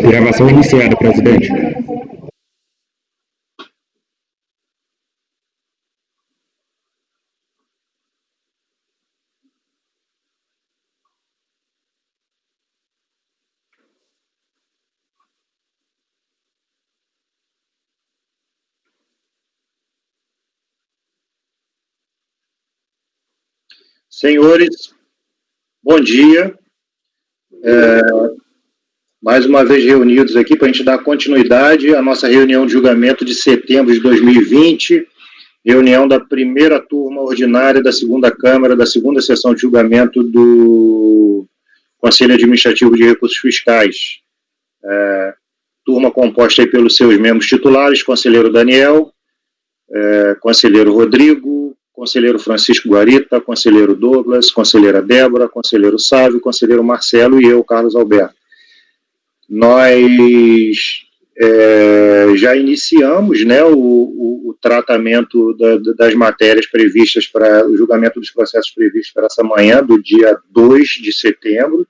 Gravação iniciada, presidente. Senhores, bom dia. Mais uma vez reunidos aqui para a gente dar continuidade à nossa reunião de julgamento de setembro de 2020, reunião da primeira turma ordinária da segunda Câmara, da segunda sessão de julgamento do Conselho Administrativo de Recursos Fiscais. Turma composta aí pelos seus membros titulares, conselheiro Daniel, conselheiro Rodrigo, conselheiro Francisco Guarita, conselheiro Douglas, conselheira Débora, conselheiro Sávio, conselheiro Marcelo e eu, Carlos Alberto. Nós já iniciamos, né, o tratamento das matérias previstas para o julgamento dos processos previstos para essa manhã, do dia 2 de setembro,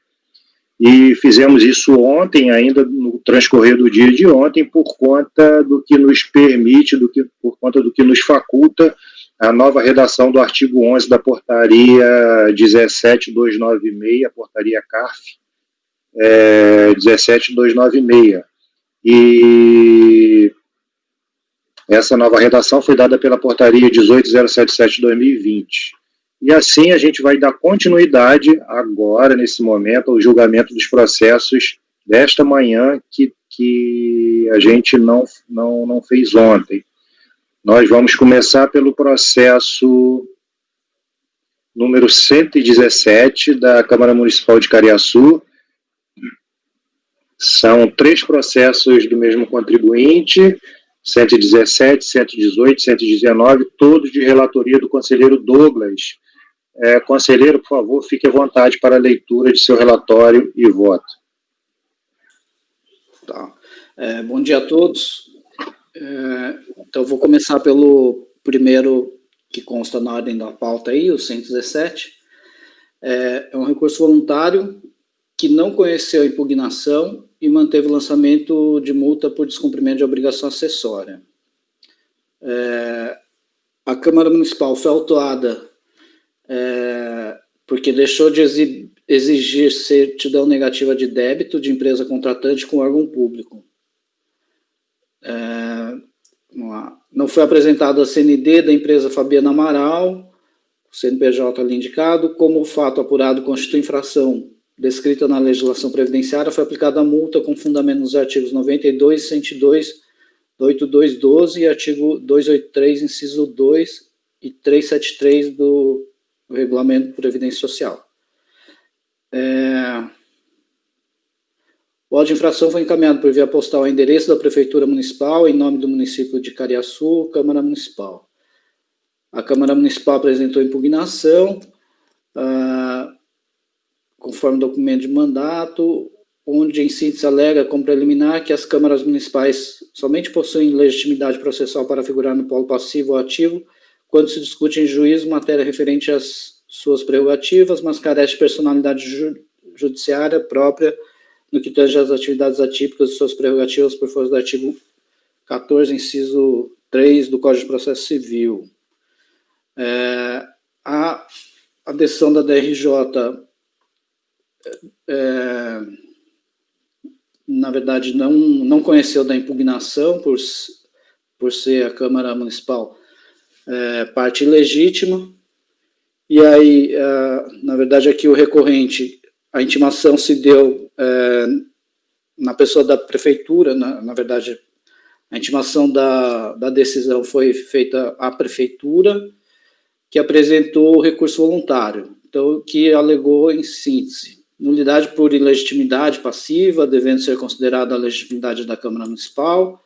e fizemos isso ontem, ainda no transcorrer do dia de ontem, por conta do que nos permite, por conta do que nos faculta a nova redação do artigo 11 da portaria 17296, a portaria CARF 17296. E essa nova redação foi dada pela portaria 18077/2020. E assim a gente vai dar continuidade agora, nesse momento, ao julgamento dos processos desta manhã que a gente não fez ontem. Nós vamos começar pelo processo número 117 da Câmara Municipal de Cariaçu. São 3 processos do mesmo contribuinte, 117, 118, 119, todos de relatoria do conselheiro Douglas. Conselheiro, por favor, fique à vontade para a leitura de seu relatório e voto. Tá. Bom dia a todos. Então, vou começar pelo primeiro que consta na ordem da pauta aí, o 117. É um recurso voluntário que não conheceu a impugnação e manteve o lançamento de multa por descumprimento de obrigação acessória. A Câmara Municipal foi autuada porque deixou de exigir certidão negativa de débito de empresa contratante com órgão público. Vamos lá. Não foi apresentado a CND da empresa Fabiana Amaral, o CNPJ ali indicado, como o fato apurado constitui infração descrita na legislação previdenciária, foi aplicada a multa com fundamento nos artigos 92 e 102 do 8212 e artigo 283, inciso 2 e 373 do Regulamento de Previdência Social. O auto de infração foi encaminhado por via postal ao endereço da Prefeitura Municipal, em nome do município de Cariaçu, Câmara Municipal. A Câmara Municipal apresentou impugnação, conforme documento de mandato, onde em síntese alega como preliminar que as câmaras municipais somente possuem legitimidade processual para figurar no polo passivo ou ativo quando se discute em juízo matéria referente às suas prerrogativas, mas carece de personalidade judiciária própria no que tange às atividades atípicas de suas prerrogativas por força do artigo 14, inciso 3 do Código de Processo Civil. A decisão da DRJ, na verdade, não conheceu da impugnação por ser a Câmara Municipal parte ilegítima, e aí, na verdade, aqui o recorrente, a intimação se deu na pessoa da Prefeitura, na verdade, a intimação da decisão foi feita à Prefeitura, que apresentou o recurso voluntário, então, que alegou em síntese, nulidade por ilegitimidade passiva, devendo ser considerada a legitimidade da Câmara Municipal,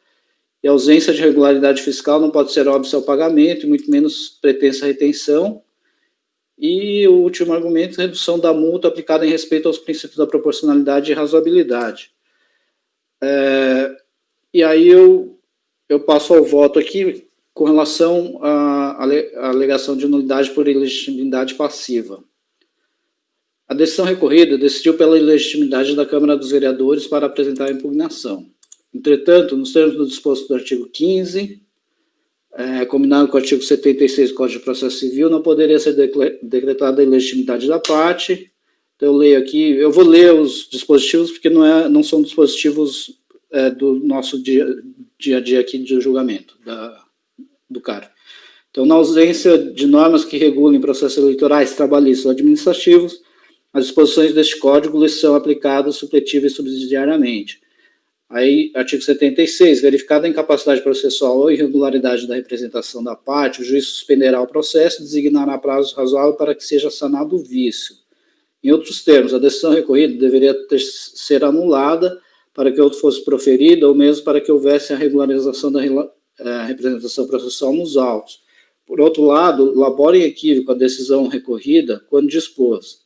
e a ausência de regularidade fiscal não pode ser óbvio ao pagamento, e muito menos pretensa retenção. E o último argumento, redução da multa aplicada em respeito aos princípios da proporcionalidade e razoabilidade. E aí eu passo ao voto aqui com relação à alegação de nulidade por ilegitimidade passiva. a decisão recorrida decidiu pela ilegitimidade da Câmara dos Vereadores para apresentar a impugnação. Entretanto, nos termos do disposto do artigo 15, combinado com o artigo 76 do Código de Processo Civil, não poderia ser decretada a ilegitimidade da parte. Então, eu leio aqui, eu vou ler os dispositivos, porque não são dispositivos do nosso dia a dia aqui de julgamento do CARF. Então, na ausência de normas que regulem processos eleitorais, trabalhistas ou administrativos, as disposições deste Código lhes são aplicadas supletiva e subsidiariamente. Aí, artigo 76, verificada a incapacidade processual ou irregularidade da representação da parte, o juiz suspenderá o processo e designará prazo razoável para que seja sanado o vício. Em outros termos, a decisão recorrida deveria ser anulada para que outra fosse proferida ou mesmo para que houvesse a regularização da representação processual nos autos. Por outro lado, labora em equívoco a decisão recorrida quando dispôs.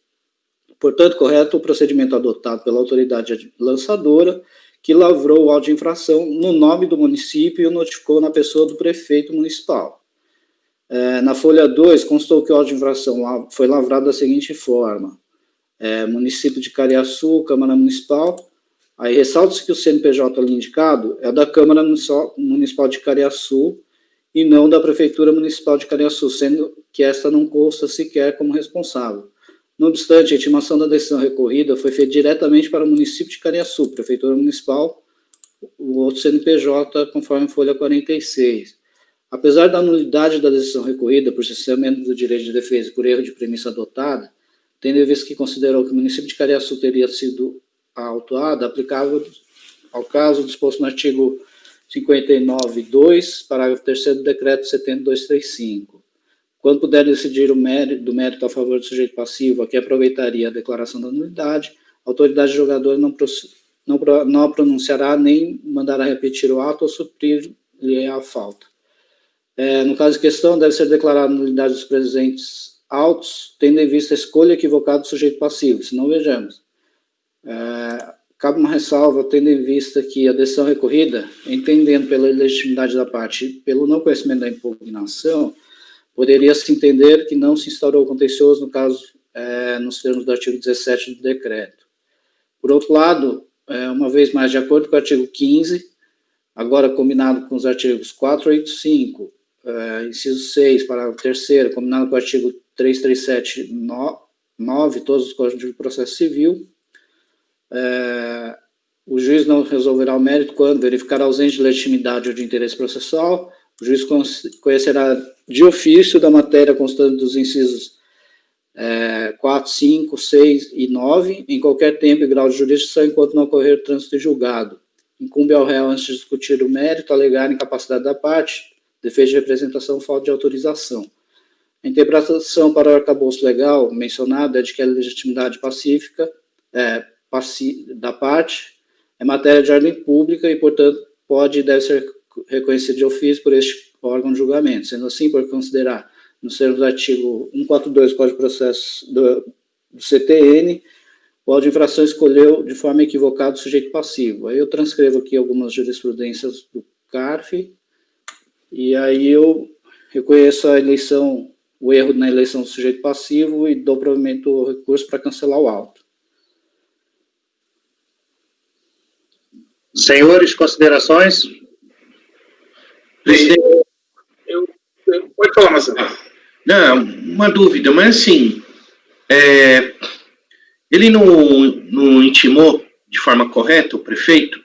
Portanto, correto o procedimento adotado pela autoridade lançadora, que lavrou o auto de infração no nome do município e o notificou na pessoa do prefeito municipal. Na folha 2, constou que o auto de infração foi lavrado da seguinte forma: município de Cariaçu, Câmara Municipal. Aí ressalta-se que o CNPJ ali indicado é da Câmara Municipal de Cariaçu e não da Prefeitura Municipal de Cariaçu, sendo que esta não consta sequer como responsável. Não obstante, a intimação da decisão recorrida foi feita diretamente para o município de Cariaçu, Prefeitura Municipal, o outro CNPJ, conforme folha 46. Apesar da nulidade da decisão recorrida por cerceamento do direito de defesa e por erro de premissa adotada, tendo em vista que considerou que o município de Cariaçu teria sido autuado, aplicável ao caso disposto no artigo 59.2, parágrafo 3º do decreto 70.235. Quando puder decidir do mérito a favor do sujeito passivo, a que aproveitaria a declaração da nulidade, a autoridade julgadora não pronunciará nem mandará repetir o ato ou suprir-lhe a falta. No caso em questão, deve ser declarada a nulidade dos presentes autos, tendo em vista a escolha equivocada do sujeito passivo. Se não, vejamos. Cabe uma ressalva, tendo em vista que a decisão recorrida, entendendo pela ilegitimidade da parte e pelo não conhecimento da impugnação, poderia se entender que não se instaurou contencioso, no caso, nos termos do artigo 17 do decreto. Por outro lado, uma vez mais, de acordo com o artigo 15, agora combinado com os artigos 485, inciso 6, parágrafo 3º, combinado com o artigo 337.9, todos os códigos de processo civil, o juiz não resolverá o mérito quando verificar a ausência de legitimidade ou de interesse processual. O juiz conhecerá de ofício da matéria constante dos incisos 4, 5, 6 e 9, em qualquer tempo e grau de jurisdição, enquanto não ocorrer trânsito em julgado. Incumbe ao réu, antes de discutir o mérito, alegar incapacidade da parte, defeito de representação, falta de autorização. A interpretação para o arcabouço legal mencionado é de que a legitimidade pacífica da parte é matéria de ordem pública e, portanto, pode e deve ser reconhecido de ofício por este órgão de julgamento. Sendo assim, por considerar, nos termos do artigo 142 do Código de Processo do CTN, o auto de infração escolheu de forma equivocada o sujeito passivo. Aí eu transcrevo aqui algumas jurisprudências do CARF, e aí eu reconheço o erro na eleição do sujeito passivo e dou provimento ao recurso para cancelar o auto. Senhores, considerações? Pode falar, Marcelo. Não, uma dúvida, mas assim, ele não intimou de forma correta o prefeito?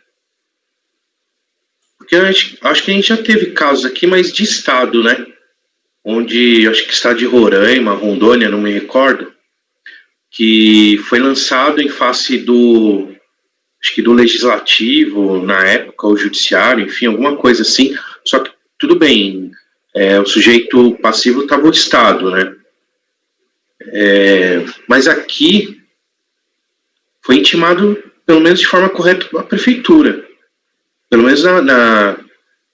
Porque eu acho que a gente já teve casos aqui, mas de estado, né? Onde, acho que estado de Roraima, Rondônia, não me recordo, que foi lançado em face do legislativo, na época, o judiciário, enfim, alguma coisa assim, só que tudo bem, o sujeito passivo estava o Estado, né? Mas aqui foi intimado, pelo menos de forma correta, a prefeitura, pelo menos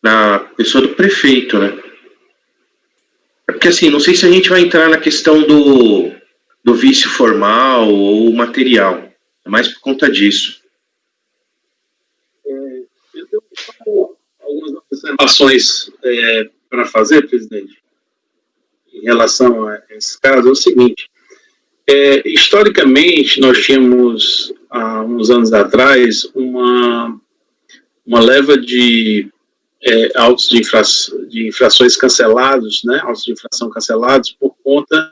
na pessoa do prefeito, né? Porque assim, não sei se a gente vai entrar na questão do vício formal ou material, é mais por conta disso. Eu tenho algumas observações para fazer, presidente, em relação a esse caso. É o seguinte: Historicamente, nós tínhamos, há uns anos atrás, uma leva de autos de infrações cancelados, né, autos de infração cancelados, por conta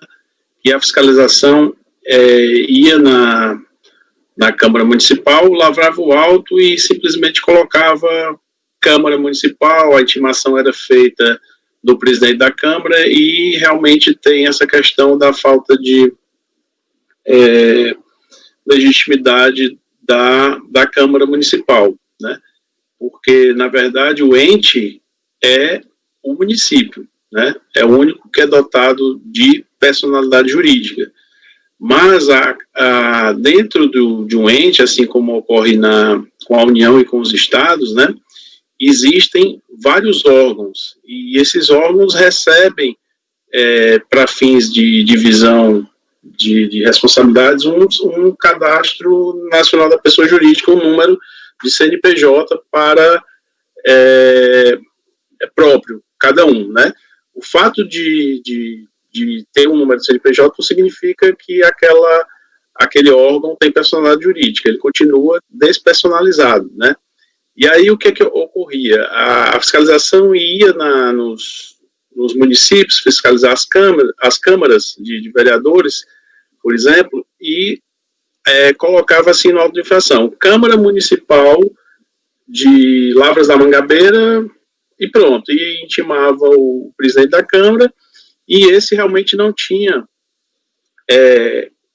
que a fiscalização ia na Câmara Municipal, lavrava o auto e simplesmente colocava Câmara Municipal, a intimação era feita do presidente da Câmara, e realmente tem essa questão da falta de legitimidade da Câmara Municipal, né? Porque, na verdade, o ente é o município, né? É o único que é dotado de personalidade jurídica. Mas, dentro de um ente, assim como ocorre com a União e com os estados, né, existem vários órgãos, e esses órgãos recebem, para fins de divisão de responsabilidades, um cadastro nacional da pessoa jurídica, um número de CNPJ para próprio, cada um, né? O fato de ter um número de CNPJ não significa que aquele órgão tem personalidade jurídica, ele continua despersonalizado, né? E aí o que ocorria? A fiscalização ia nos municípios, fiscalizar as câmaras de vereadores, por exemplo, e colocava assim no auto de infração: Câmara Municipal de Lavras da Mangabeira, e pronto, e intimava o presidente da Câmara, e esse realmente não tinha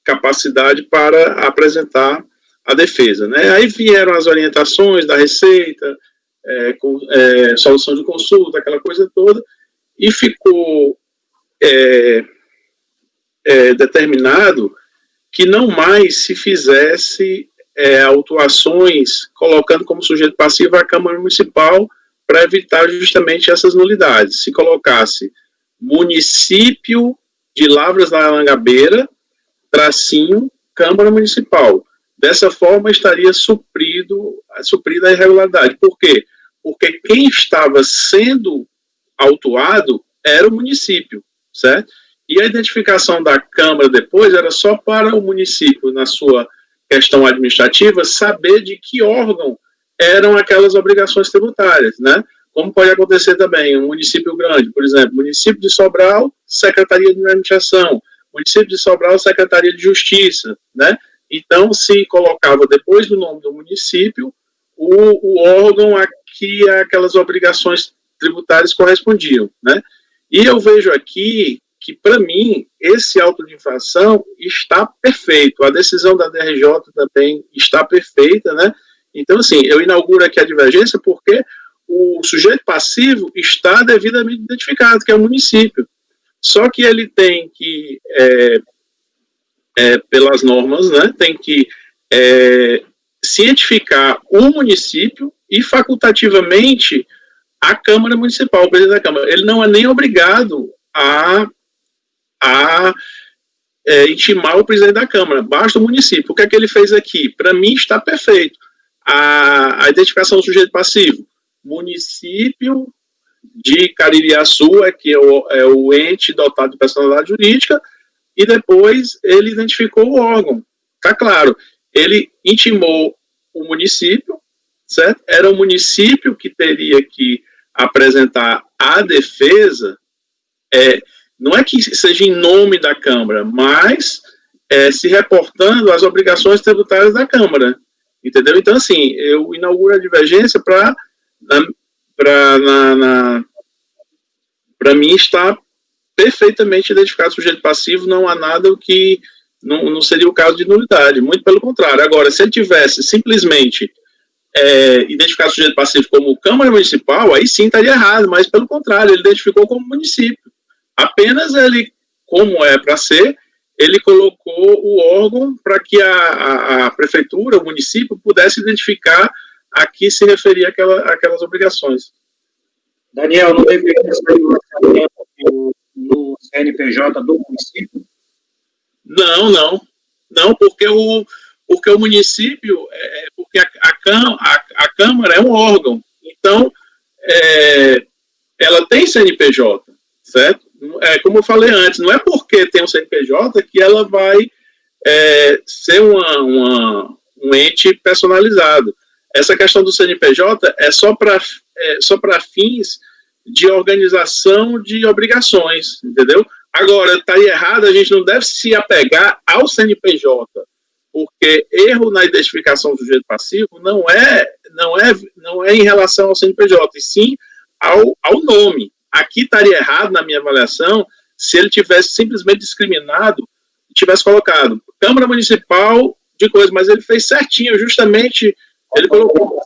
capacidade para apresentar a defesa, né? Aí vieram as orientações da Receita, solução de consulta, aquela coisa toda, e ficou determinado que não mais se fizesse autuações colocando como sujeito passivo a Câmara Municipal, para evitar justamente essas nulidades. Se colocasse município de Lavras da Mangabeira, tracinho, Câmara Municipal. Dessa forma estaria suprida a irregularidade. Por quê? Porque quem estava sendo autuado era o município, certo? E a identificação da Câmara depois era só para o município, na sua questão administrativa, saber de que órgão eram aquelas obrigações tributárias, né? Como pode acontecer também um município grande, por exemplo, município de Sobral, Secretaria de Administração, município de Sobral, Secretaria de Justiça, né? Então, se colocava depois do nome do município o órgão a que aquelas obrigações tributárias correspondiam, né? E eu vejo aqui que, para mim, esse auto de infração está perfeito. A decisão da DRJ também está perfeita, né? Então, assim, eu inauguro aqui a divergência porque o sujeito passivo está devidamente identificado, que é o município. Só que ele tem que, pelas normas, né, tem que cientificar o município e, facultativamente, a Câmara Municipal, o presidente da Câmara. Ele não é nem obrigado a intimar o presidente da Câmara, basta o município. O que é que ele fez aqui? Para mim está perfeito. A identificação do sujeito passivo: município de Caririaçu, que é o ente dotado de personalidade jurídica, e depois ele identificou o órgão. Tá claro, ele intimou o município, certo? Era o município que teria que apresentar a defesa, não é que seja em nome da Câmara, mas se reportando às obrigações tributárias da Câmara, entendeu? Então, assim, eu inauguro a divergência para mim está perfeitamente identificado o sujeito passivo, não há nada que não seria o caso de nulidade, muito pelo contrário. Agora, se ele tivesse simplesmente identificado o sujeito passivo como Câmara Municipal, aí sim estaria errado, mas pelo contrário, ele identificou como município. Apenas ele, como é para ser, ele colocou o órgão para que a prefeitura, o município, pudesse identificar a que se referia aquelas obrigações. Daniel, não deveria ser no CNPJ do município? Não, porque o município, porque a Câmara é um órgão, então ela tem CNPJ, certo? Como eu falei antes, não é porque tem um CNPJ que ela vai ser um ente personalizado. Essa questão do CNPJ é só para fins de organização de obrigações, entendeu? Agora, está errado, a gente não deve se apegar ao CNPJ, porque erro na identificação do sujeito passivo não é em relação ao CNPJ, e sim ao nome. Aqui estaria errado, na minha avaliação, se ele tivesse simplesmente discriminado, tivesse colocado Câmara Municipal de coisa, mas ele fez certinho, justamente, ele colocou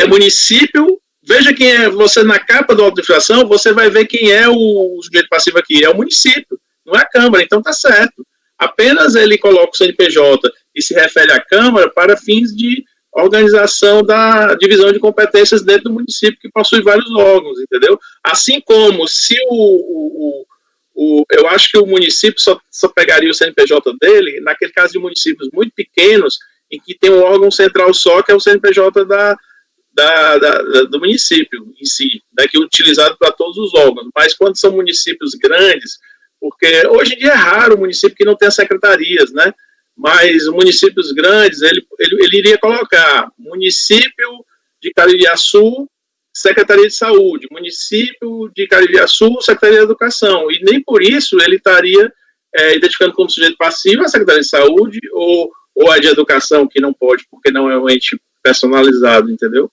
município. Veja quem é você na capa da auto-infração, você vai ver quem é o sujeito passivo aqui, é o município, não é a Câmara, então tá certo. Apenas ele coloca o CNPJ e se refere à Câmara para fins de organização da divisão de competências dentro do município, que possui vários órgãos, entendeu? Assim como se eu acho que o município só pegaria o CNPJ dele, naquele caso de municípios muito pequenos, em que tem um órgão central só, que é o CNPJ do município em si, né, que é utilizado para todos os órgãos. Mas quando são municípios grandes, porque hoje em dia é raro o município que não tenha secretarias, né? Mas municípios grandes, ele iria colocar município de Caririaçu, Secretaria de Saúde, município de Caririaçu, Secretaria de Educação, e nem por isso ele estaria identificando como sujeito passivo a Secretaria de Saúde ou a de Educação, que não pode, porque não é um ente personalizado, entendeu?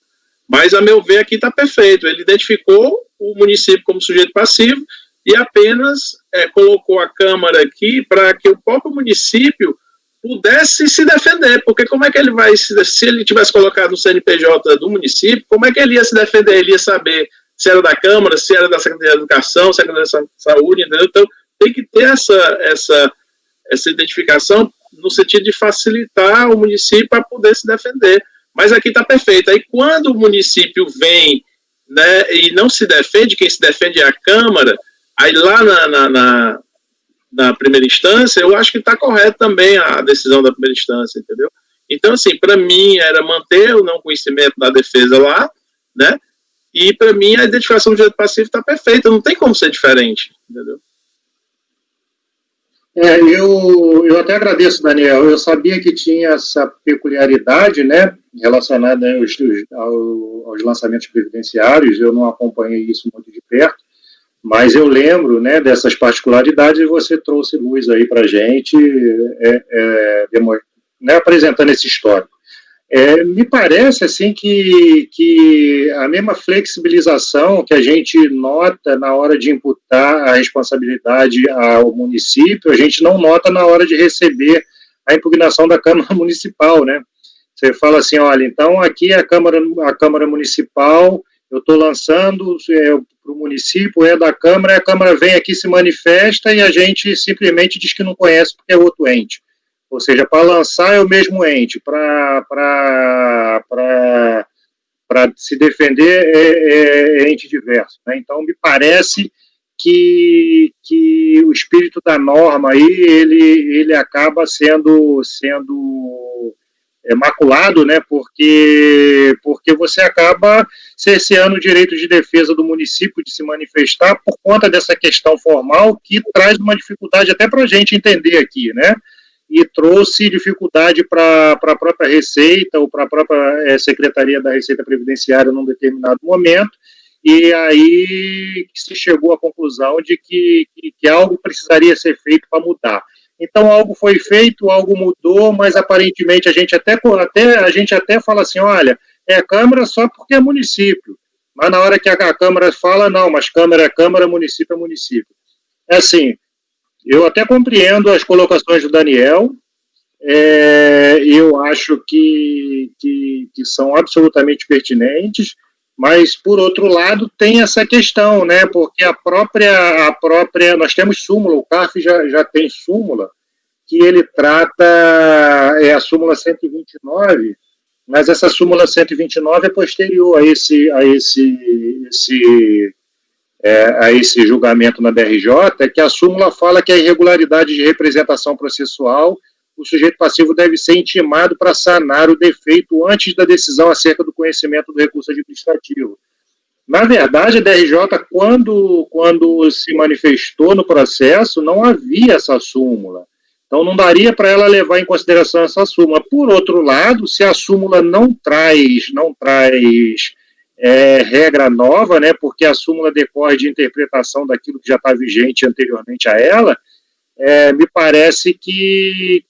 Mas, a meu ver, aqui está perfeito. Ele identificou o município como sujeito passivo e apenas colocou a Câmara aqui para que o próprio município pudesse se defender, porque como é que ele vai, se ele tivesse colocado o CNPJ do município, como é que ele ia se defender? Ele ia saber se era da Câmara, se era da Secretaria de Educação, Secretaria de Saúde, entendeu? Então, tem que ter essa identificação no sentido de facilitar o município para poder se defender. Mas aqui está perfeito. Aí, quando o município vem, né, e não se defende, quem se defende é a Câmara, aí lá na primeira instância, eu acho que está correto também a decisão da primeira instância, entendeu? Então, assim, para mim era manter o não conhecimento da defesa lá, né? E para mim a identificação do direito passivo está perfeita, não tem como ser diferente, entendeu? Eu até agradeço, Daniel. Eu sabia que tinha essa peculiaridade, né, relacionada aos lançamentos previdenciários. Eu não acompanhei isso muito de perto, mas eu lembro, né, dessas particularidades e você trouxe luz aí para a gente, né, apresentando esse histórico. Me parece assim que a mesma flexibilização que a gente nota na hora de imputar a responsabilidade ao município, a gente não nota na hora de receber a impugnação da Câmara Municipal, né? Você fala assim, olha, então aqui a Câmara Municipal, eu estou lançando para o município, é da Câmara, a Câmara vem aqui, se manifesta e a gente simplesmente diz que não conhece porque é outro ente. Ou seja, para lançar é o mesmo ente, para se defender é ente diverso, né? Então, me parece que o espírito da norma aí, ele acaba sendo maculado, né? Porque você acaba cerceando o direito de defesa do município de se manifestar por conta dessa questão formal que traz uma dificuldade até para a gente entender aqui, né? E trouxe dificuldade para a própria Receita ou para a própria Secretaria da Receita Previdenciária num determinado momento, e aí se chegou à conclusão de que algo precisaria ser feito para mudar. Então, algo foi feito, algo mudou, mas aparentemente a gente até fala assim, olha, é Câmara só porque é município, mas na hora que a Câmara fala, não, mas Câmara é Câmara, município é município. É assim, eu até compreendo as colocações do Daniel, eu acho que são absolutamente pertinentes, mas, por outro lado, tem essa questão, né, porque a própria nós temos súmula, o CARF já tem súmula, que ele trata, a súmula 129, mas essa súmula 129 é posterior a esse julgamento na DRJ, que a súmula fala que a irregularidade de representação processual, o sujeito passivo deve ser intimado para sanar o defeito antes da decisão acerca do conhecimento do recurso administrativo. Na verdade, a DRJ, quando se manifestou no processo, não havia essa súmula. Então, não daria para ela levar em consideração essa súmula. Por outro lado, se a súmula não traz regra nova, né, porque a súmula decorre de interpretação daquilo que já está vigente anteriormente a ela, me parece que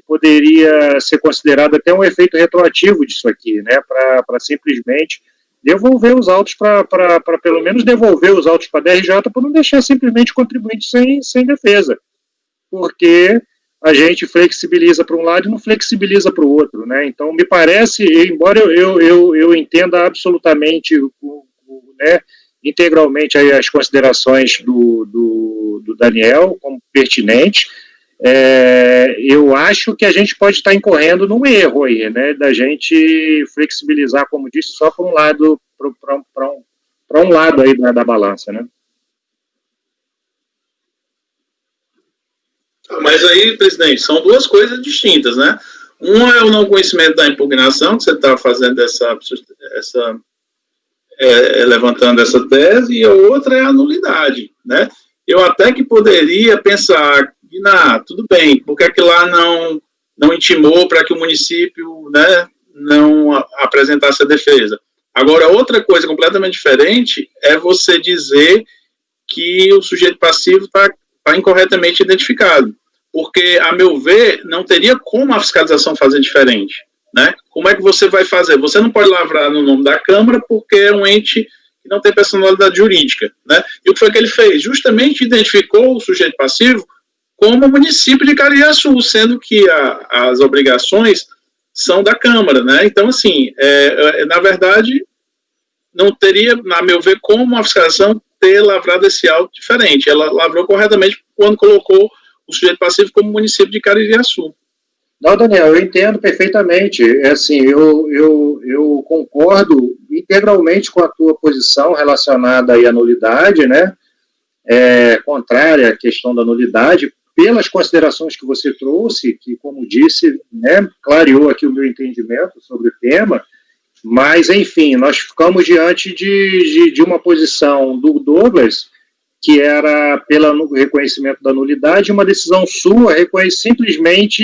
poderia ser considerado até um efeito retroativo disso aqui, né, para simplesmente devolver os autos, para pelo menos devolver os autos para a DRJ, para não deixar simplesmente o contribuinte sem defesa, porque a gente flexibiliza para um lado e não flexibiliza para o outro, né? Então, me parece, embora eu entenda absolutamente, né, integralmente aí as considerações do Daniel como pertinentes, eu acho que a gente pode estar incorrendo num erro aí, né, da gente flexibilizar, como disse, só para um lado, para um lado aí da balança, né? Mas aí, presidente, são duas coisas distintas, né? Uma é o não conhecimento da impugnação, que você está fazendo levantando essa tese, e a outra é a nulidade, né? Eu até que poderia pensar, tudo bem, por que é que lá não intimou para que o município, né, não apresentasse a defesa? Agora, outra coisa completamente diferente é você dizer que o sujeito passivo está incorretamente identificado, porque, a meu ver, não teria como a fiscalização fazer diferente, né? Como é que você vai fazer? Você não pode lavrar no nome da Câmara porque é um ente que não tem personalidade jurídica, né? E o que foi que ele fez? Justamente identificou o sujeito passivo como o município de Cariaçu, sendo que as obrigações são da Câmara, né? Então, assim, na verdade, não teria, a meu ver, como a fiscalização ter lavrado esse auto diferente. Ela lavrou corretamente quando colocou o sujeito passivo como município de Caririaçu. Não, Daniel, eu entendo perfeitamente. Assim, eu concordo integralmente com a tua posição relacionada aí à nulidade, né? Contrária à questão da nulidade, pelas considerações que você trouxe, que, como disse, né, clareou aqui o meu entendimento sobre o tema. Mas, enfim, nós ficamos diante de uma posição do Douglas, que era pelo reconhecimento da nulidade, uma decisão sua simplesmente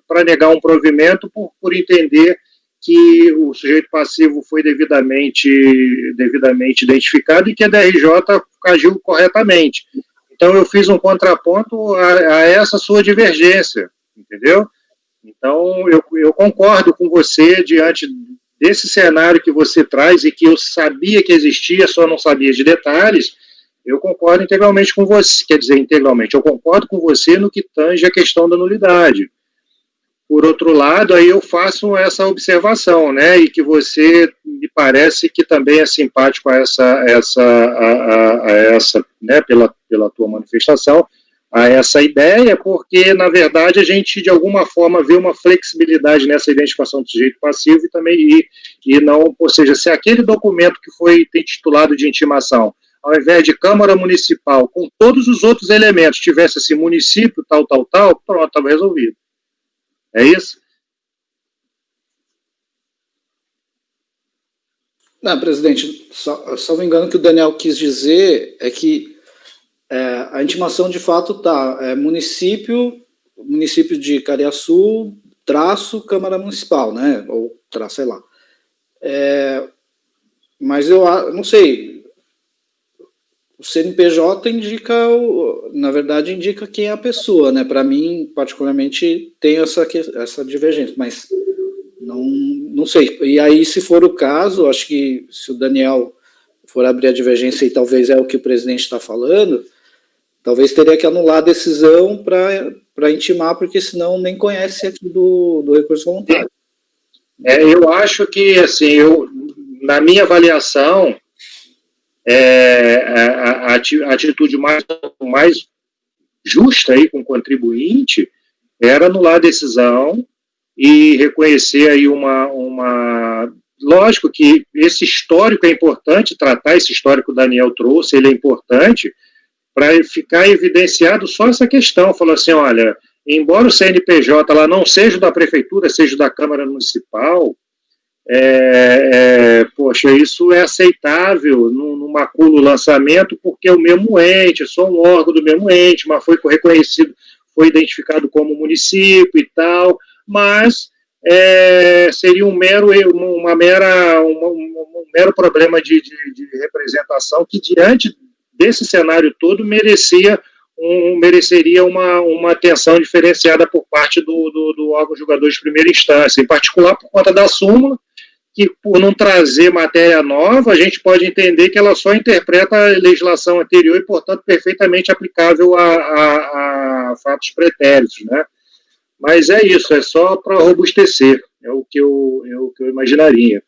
para negar um provimento por entender que o sujeito passivo foi devidamente identificado e que a DRJ agiu corretamente. Então, eu fiz um contraponto a essa sua divergência, entendeu? Então, eu concordo com você diante desse cenário que você traz e que eu sabia que existia, só não sabia de detalhes. Eu concordo integralmente com você, quer dizer, integralmente, eu concordo com você no que tange a questão da nulidade. Por outro lado, aí eu faço essa observação, né, e que você me parece que também é simpático a essa né, pela tua manifestação, a essa ideia, porque, na verdade, a gente, de alguma forma, vê uma flexibilidade nessa identificação do sujeito passivo e também, e não, ou seja, se aquele documento que foi intitulado de intimação, ao invés de Câmara Municipal, com todos os outros elementos, tivesse assim, município, tal, pronto, estava resolvido. É isso? Não, presidente, só me engano, o que o Daniel quis dizer é que a intimação, de fato, município de Cariaçu, Câmara Municipal, né? Ou sei lá. Mas eu não sei, o CNPJ na verdade, indica quem é a pessoa, né? Para mim, particularmente, tem essa divergência, mas não sei. E aí, se for o caso, acho que se o Daniel for abrir a divergência, e talvez é o que o presidente está falando, talvez teria que anular a decisão para intimar, porque senão nem conhece aqui do recurso voluntário. Eu acho que, assim, na minha avaliação, a atitude mais justa aí com o contribuinte era anular a decisão e reconhecer aí lógico que esse histórico é importante, tratar esse histórico que o Daniel trouxe, ele é importante, para ficar evidenciado só essa questão, falou assim, olha, embora o CNPJ lá não seja da prefeitura, seja da Câmara Municipal, poxa, isso é aceitável no maculo lançamento, porque é o mesmo ente, sou um órgão do mesmo ente, mas foi reconhecido, foi identificado como município e tal, mas seria um mero problema de representação que, diante desse cenário todo, mereceria uma atenção diferenciada por parte do órgão julgador de primeira instância, em particular por conta da súmula, que, por não trazer matéria nova, a gente pode entender que ela só interpreta a legislação anterior e, portanto, perfeitamente aplicável a fatos pretéritos, né? Mas é isso, é só para robustecer, é o que eu imaginaria.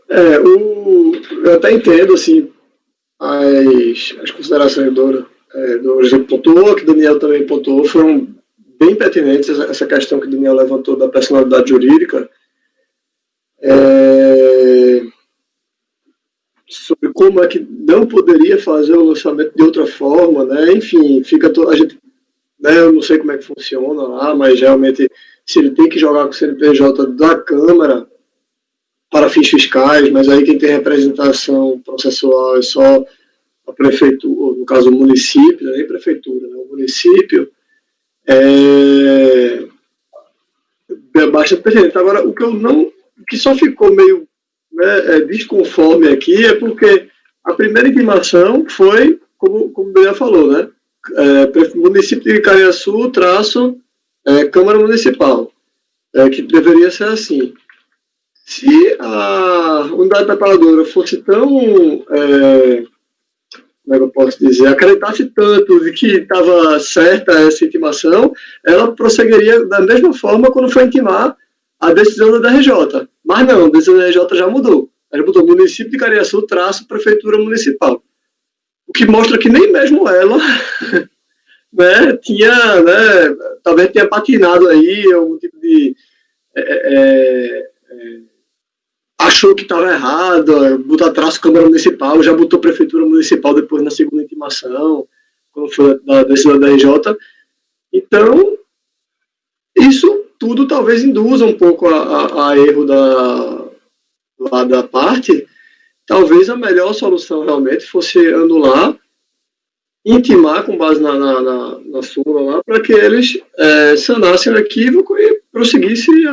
Eu até entendo, assim, as considerações do exemplo pontuou, que o Daniel também pontuou, foram bem pertinentes, essa questão que o Daniel levantou da personalidade jurídica, sobre como é que não poderia fazer o lançamento de outra forma, né? Enfim, a gente, né, eu não sei como é que funciona lá, mas realmente se ele tem que jogar com o CNPJ da Câmara para fins fiscais, mas aí quem tem representação processual é só a prefeitura, ou no caso o município, não é nem prefeitura, né? O município é bastante pertinente. Agora, o que só ficou meio, né, desconforme aqui é porque a primeira intimação foi, como o Daniel falou, né? Município de Cariaçu, Câmara Municipal, que deveria ser assim. Se a unidade preparadora fosse tão, como é que eu posso dizer, acreditasse tanto de que estava certa essa intimação, ela prosseguiria da mesma forma quando foi intimar a decisão da DRJ. Mas não, a decisão da DRJ já mudou. Ela botou município de Cariaçu, Prefeitura Municipal. O que mostra que nem mesmo ela né, tinha, né, talvez tenha patinado aí, algum tipo de... achou que estava errado, botou traço Câmara Municipal, já botou Prefeitura Municipal depois na segunda intimação, quando foi da decisão da RJ. Então, isso tudo talvez induza um pouco a erro da parte. Talvez a melhor solução realmente fosse anular, intimar com base na súmula lá, para que eles sanassem o equívoco e prosseguissem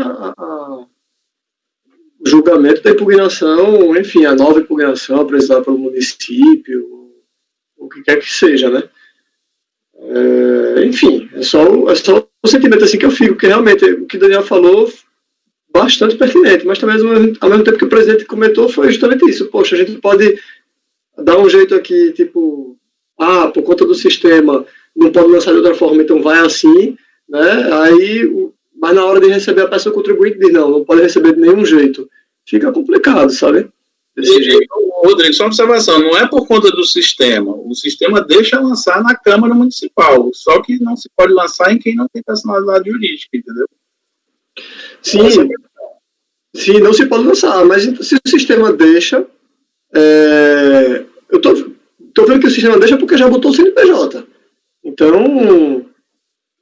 o julgamento da impugnação, enfim, a nova impugnação apresentada pelo município, o que quer que seja, né? Enfim, é só o sentimento assim que eu fico, que realmente o que o Daniel falou bastante pertinente, mas também ao mesmo tempo que o presidente comentou foi justamente isso. Poxa, a gente pode dar um jeito aqui, tipo, por conta do sistema não pode lançar de outra forma, então vai assim, né? Aí, mas na hora de receber a peça, o contribuinte diz, não pode receber de nenhum jeito. Fica complicado, sabe? Rodrigo, só uma observação, não é por conta do sistema, o sistema deixa lançar na Câmara Municipal, só que não se pode lançar em quem não tem personalidade jurídica, entendeu? Sim, não se pode lançar, mas se o sistema deixa, eu tô vendo que o sistema deixa porque já botou o CNPJ. Então,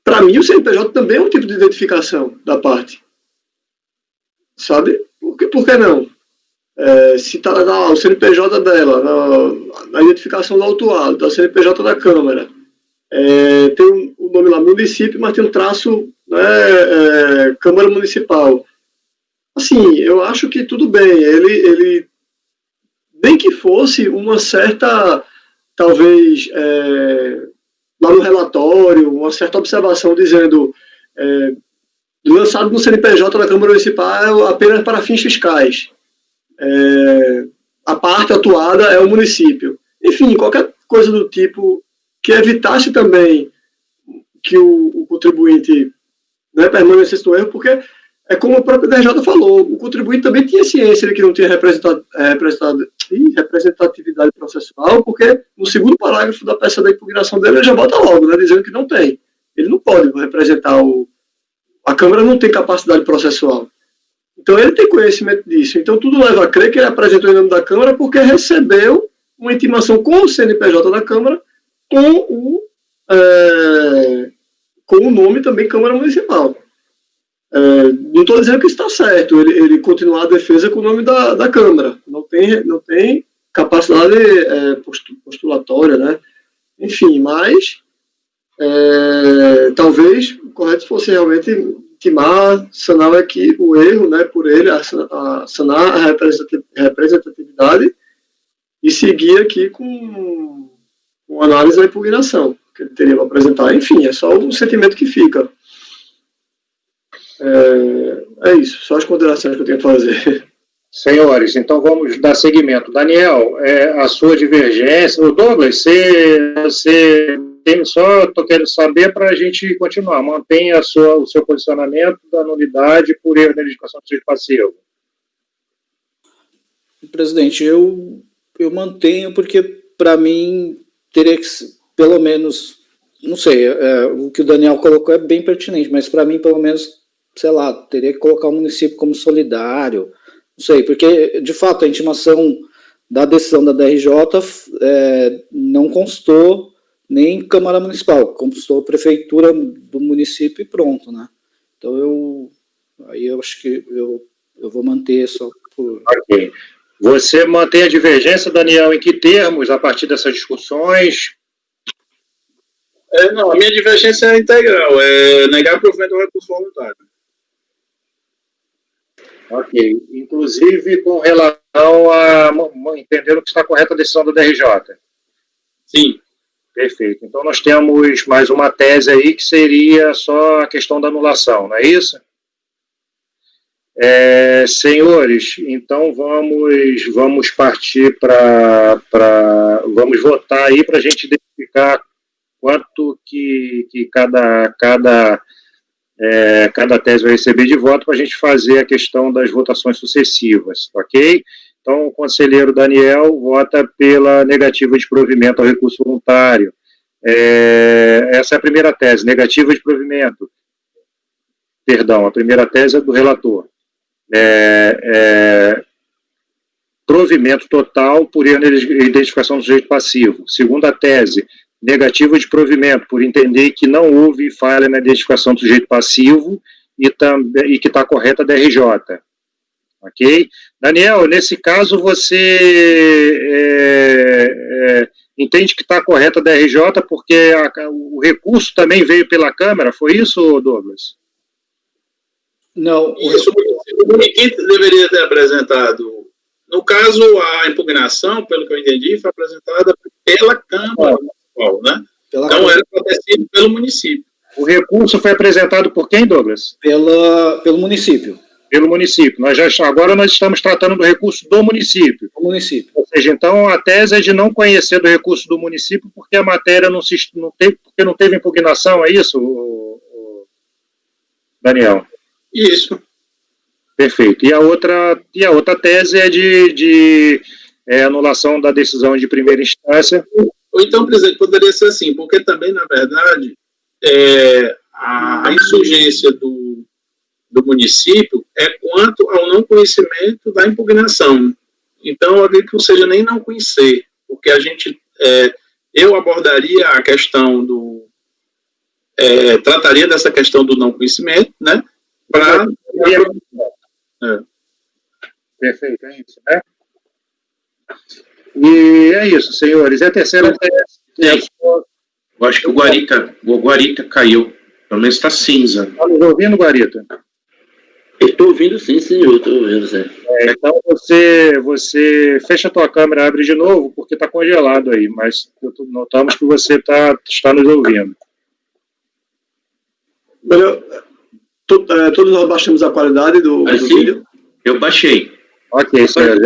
para mim, o CNPJ também é um tipo de identificação da parte. Sabe? Por que não? Se está o CNPJ dela, na identificação do autuado, da CNPJ da Câmara, tem o nome lá, município, mas tem um traço, né, Câmara Municipal. Assim, eu acho que tudo bem, ele nem que fosse uma certa, talvez, lá no relatório, uma certa observação dizendo lançado no CNPJ da Câmara Municipal apenas para fins fiscais. A parte atuada é o município. Enfim, qualquer coisa do tipo que evitasse também que o contribuinte, né, permanecesse no erro, porque é como o próprio DRJ falou, o contribuinte também tinha ciência de que não tinha representatividade processual, porque no segundo parágrafo da peça da impugnação dele ele já bota logo, né, dizendo que não tem. Ele não pode representar a Câmara não tem capacidade processual. Então ele tem conhecimento disso. Então tudo leva a crer que ele apresentou em nome da Câmara porque recebeu uma intimação com o CNPJ da Câmara com o nome também Câmara Municipal. Não estou dizendo que está certo ele continuar a defesa com o nome da Câmara. Não tem capacidade postulatória, né? Enfim, mas talvez o correto fosse realmente intimar, sanar o erro, né, por ele, sanar a representatividade e seguir aqui com análise da impugnação que ele teria para apresentar. Enfim, é só o sentimento que fica. É isso, só as considerações que eu tenho a fazer. Senhores, então vamos dar seguimento. Daniel, a sua divergência. O Douglas, você tem só, estou querendo saber para a gente continuar. Mantenha o seu posicionamento da nulidade por erro na identificação do sujeito passivo. Presidente, eu mantenho porque, para mim, teria que, pelo menos, não sei, o que o Daniel colocou é bem pertinente, mas para mim, pelo menos, sei lá, teria que colocar o município como solidário, não sei, porque, de fato, a intimação da decisão da DRJ não constou nem Câmara Municipal, constou Prefeitura do município e pronto, né? Então, eu acho que eu vou manter só por... Ok. Você mantém a divergência, Daniel, em que termos, a partir dessas discussões? Não, a minha divergência é integral, é negar o provimento do recurso voluntário. Ok. Inclusive com relação a entender que está correta a decisão da DRJ. Sim. Perfeito. Então nós temos mais uma tese aí que seria só a questão da anulação, não é isso? Senhores, então vamos partir vamos votar aí para a gente identificar quanto que cada tese vai receber de voto para a gente fazer a questão das votações sucessivas, ok? Então, o conselheiro Daniel vota pela negativa de provimento ao recurso voluntário. Essa é a primeira tese, negativa de provimento. Perdão, a primeira tese é do relator. Provimento total por identificação do sujeito passivo. Segunda tese, negativa de provimento, por entender que não houve falha na identificação do sujeito passivo e que está correta a DRJ. Ok? Daniel, nesse caso você entende que está correta a DRJ porque o recurso também veio pela Câmara, foi isso, Douglas? Não. Isso, quem deveria ter apresentado? No caso, a impugnação, pelo que eu entendi, foi apresentada pela Câmara Municipal, né? Então, era para ter sido pelo município. O recurso foi apresentado por quem, Douglas? Pelo município. Pelo município. Agora nós estamos tratando do recurso do município. Do município. Ou seja, então a tese é de não conhecer do recurso do município porque a matéria porque não teve impugnação, é isso, Daniel? Isso. Perfeito. E a outra tese é de anulação da decisão de primeira instância. Ou então, presidente, poderia ser assim, porque também, na verdade, a insurgência do município é quanto ao não conhecimento da impugnação. Então, eu acredito que não seja nem não conhecer, porque eu abordaria a questão trataria dessa questão do não conhecimento, né, para... Perfeito, é isso, né? E é isso, senhores. E a terceira tese... Eu acho que o Guarita caiu. Pelo menos está cinza. Está nos ouvindo, Guarita? Estou ouvindo sim, senhor. Estou ouvindo, sim. Então você fecha a tua câmera, abre de novo, porque está congelado aí, mas notamos que você está nos ouvindo. Todos nós baixamos a qualidade do vídeo? Eu baixei. Ok, senhor.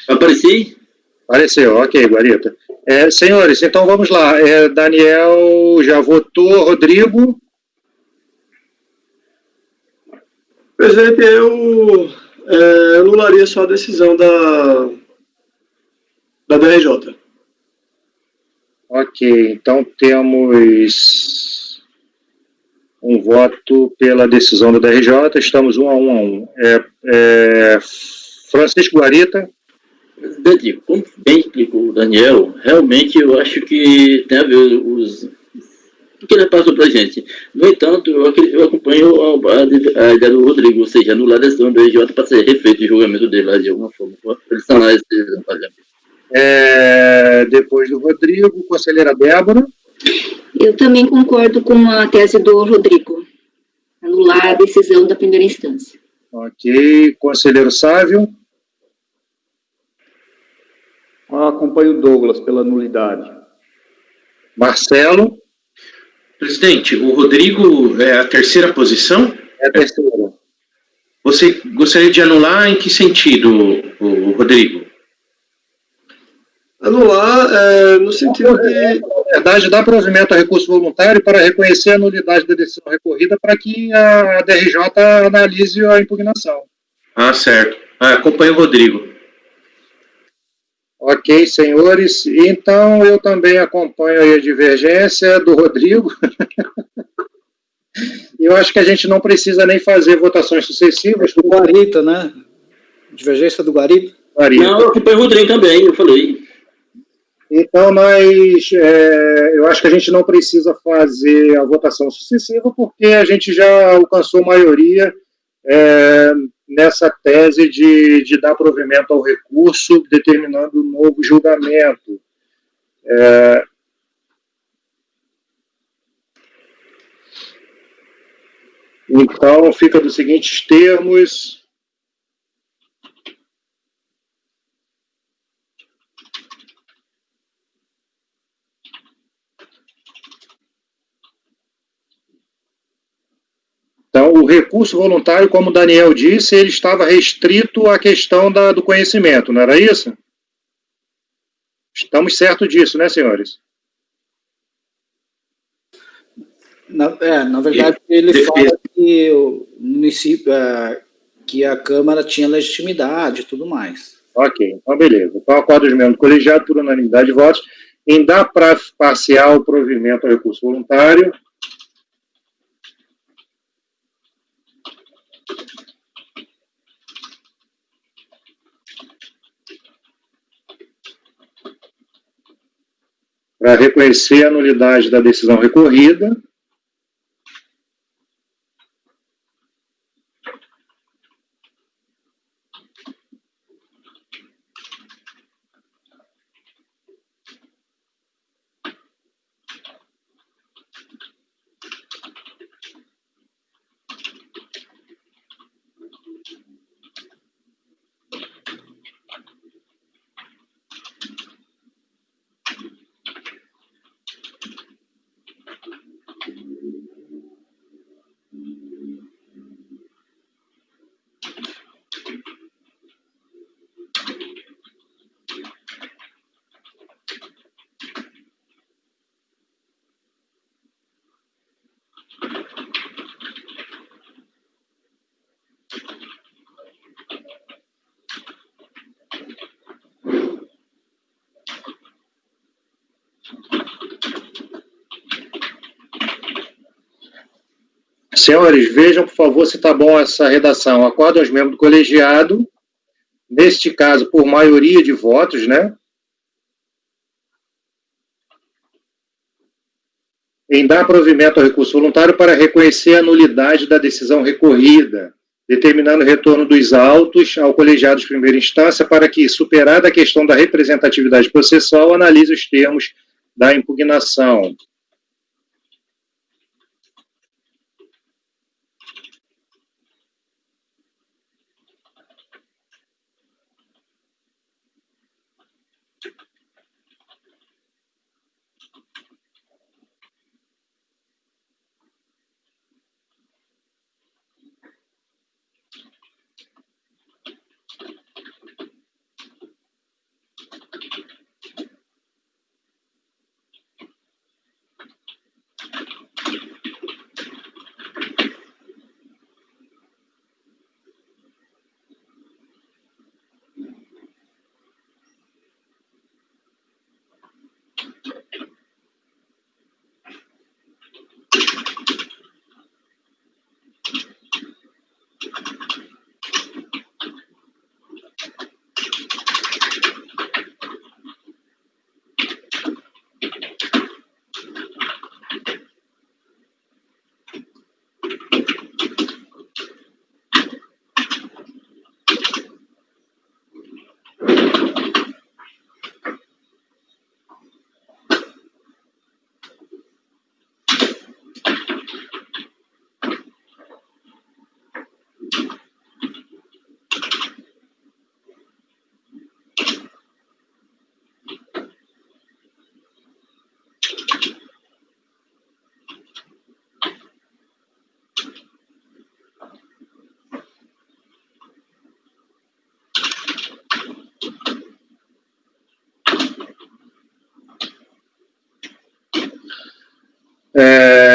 Apareci? Apareceu, ok, Guarita. Senhores, então vamos lá. Daniel já votou, Rodrigo? Presidente, eu anularia só a decisão da DRJ. Ok, então temos um voto pela decisão da DRJ, estamos 1-1. Francisco Guarita. Presidente, como bem explicou o Daniel, realmente eu acho que tem a ver o que ele passou para a gente. No entanto, eu acompanho a ideia do Rodrigo, ou seja, anular a decisão do RJ para ser refeito o julgamento dele lá de alguma forma, para ele sanar esse pagamento. Depois do Rodrigo, conselheira Débora. Eu também concordo com a tese do Rodrigo, anular a decisão da primeira instância. Ok. Conselheiro Sávio? Acompanho o Douglas pela nulidade. Marcelo? Presidente, o Rodrigo é a terceira posição? É a terceira. Você gostaria de anular em que sentido, o Rodrigo? Anular no sentido de... Na verdade, dá provimento a recurso voluntário para reconhecer a nulidade da decisão recorrida para que a DRJ analise a impugnação. Ah, certo. Acompanho o Rodrigo. Ok, senhores. Então, eu também acompanho aí a divergência do Rodrigo. Eu acho que a gente não precisa nem fazer votações sucessivas. Do Guarita, né? Divergência do Guarita? Não, eu acompanho o Rodrigo também, eu falei. Então, eu acho que a gente não precisa fazer a votação sucessiva, porque a gente já alcançou maioria nessa tese de dar provimento ao recurso, determinando um novo julgamento. Então, fica dos seguintes termos. Então, o recurso voluntário, como o Daniel disse, ele estava restrito à questão do conhecimento, não era isso? Estamos certos disso, né, senhores? Na verdade, ele fala que o município, que a Câmara tinha legitimidade e tudo mais. Ok, então beleza. Então, acordo de membro colegiado por unanimidade de votos em dar parcial provimento ao recurso voluntário. Para reconhecer a nulidade da decisão recorrida. Senhores, vejam, por favor, se está bom essa redação. Acordo aos membros do colegiado, neste caso, por maioria de votos, né? Em dar provimento ao recurso voluntário para reconhecer a nulidade da decisão recorrida, determinando o retorno dos autos ao colegiado de primeira instância para que, superada a questão da representatividade processual, analise os termos da impugnação.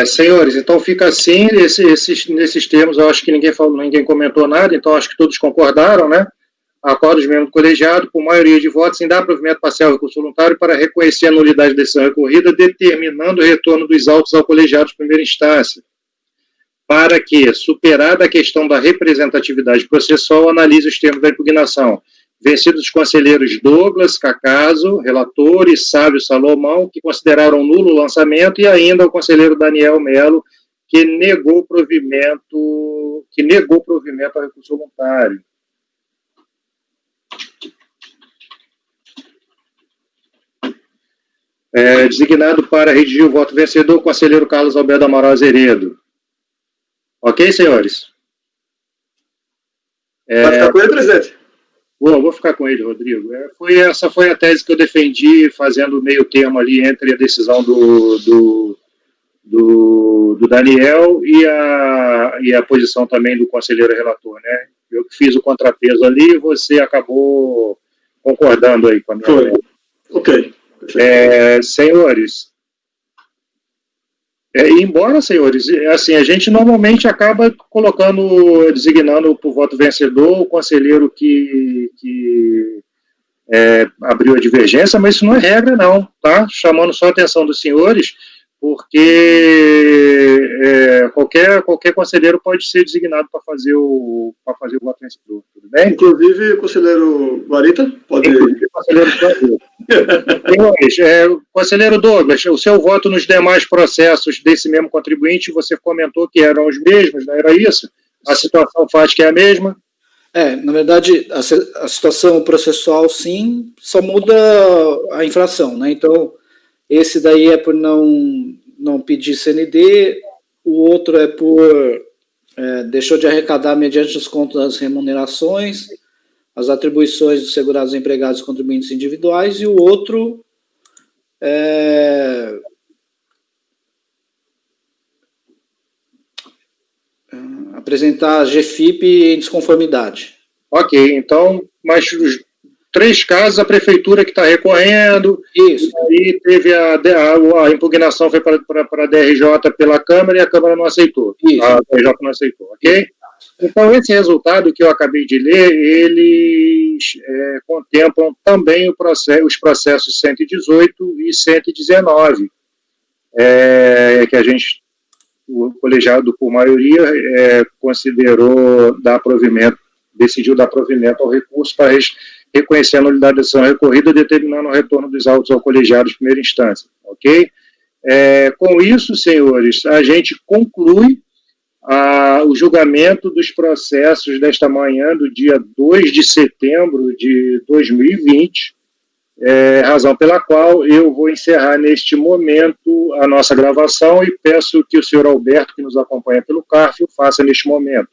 Senhores, então fica assim, nesses termos, eu acho que ninguém comentou nada, então acho que todos concordaram, né? Acordo dos membros do colegiado, por maioria de votos, em dar provimento parcial ao recurso voluntário para reconhecer a nulidade da decisão recorrida, determinando o retorno dos autos ao colegiado de primeira instância, para que, superada a questão da representatividade processual, analise os termos da impugnação. Vencidos os conselheiros Douglas, Cacaso, relator, e Sávio Salomão, que consideraram nulo o lançamento, e ainda o conselheiro Daniel Melo, que negou provimento ao recurso voluntário. Designado para redigir o voto vencedor, o conselheiro Carlos Alberto Amaral Azeredo. Ok, senhores? Vai ficar com ele, presidente? Vou ficar com ele, Rodrigo. Essa foi a tese que eu defendi, fazendo meio termo ali entre a decisão do Daniel e a posição também do conselheiro relator, né? Eu que fiz o contrapeso ali, você acabou concordando aí com a minha. Foi. Ok. Senhores, embora, senhores, assim, a gente normalmente acaba designando por voto vencedor o conselheiro que abriu a divergência, mas isso não é regra, não, tá? Chamando só a atenção dos senhores, porque qualquer conselheiro pode ser designado para fazer o voto vencedor, tudo bem? Inclusive o conselheiro Guarita pode... Inclusive o conselheiro Guarita. Senhores, conselheiro Douglas, o seu voto nos demais processos desse mesmo contribuinte, você comentou que eram os mesmos, não era isso? A situação fática é a mesma? Na verdade, a situação processual, sim, só muda a infração, né? Então, esse daí é por não pedir CND, o outro é por deixou de arrecadar mediante os contos das remunerações, as atribuições dos segurados empregados e contribuintes individuais, e o outro apresentar GFIP em desconformidade. Ok, então, mas os 3 casos, a prefeitura que está recorrendo, isso. E aí teve a impugnação foi para a DRJ pela Câmara e a Câmara não aceitou. Isso. A DRJ não aceitou, ok? Então, esse resultado que eu acabei de ler, eles contemplam também os processos 118 e 119, que o colegiado, por maioria, decidiu dar provimento ao recurso para reconhecer a nulidade da decisão recorrida, determinando o retorno dos autos ao colegiado de primeira instância, ok? Com isso, senhores, a gente conclui o julgamento dos processos desta manhã, do dia 2 de setembro de 2020, razão pela qual eu vou encerrar neste momento a nossa gravação e peço que o senhor Alberto, que nos acompanha pelo CARF, o faça neste momento.